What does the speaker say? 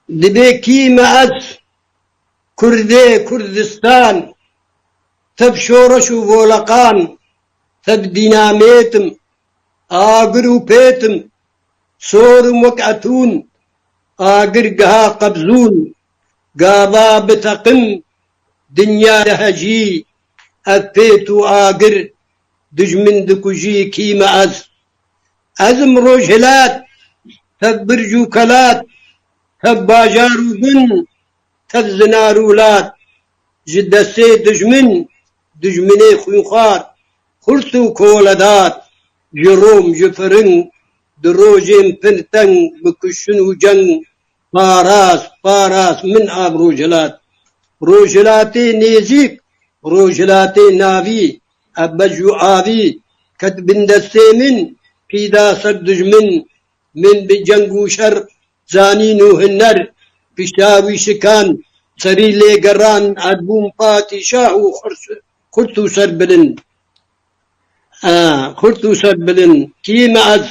دبيكي مأز كردي كردستان تب شورش وفولقان تب ديناميتم آقر وبيتم صورم وكأتون آقر قها قبزون قابا بتقم دنيا لهجي أبيتو آقر دجمن دكوجي كي مأز أزم روجهلات تب برجوكلات تب باجارو بن تب زنارولات جدسي دجمني خيوخات خلطو كولدات جروم جفرن دروجين بنتن بكشن وجن باراس من آب روجلاتي نيزيك روجلاتي نافي أبجو آبي كتبن دستي من كيدا سردج من بجنگو شر زانينو هنر بشاوي شكان سري لي قران عدبون باتي شاهو خرطو سربلن خرطو سربلن كيما أز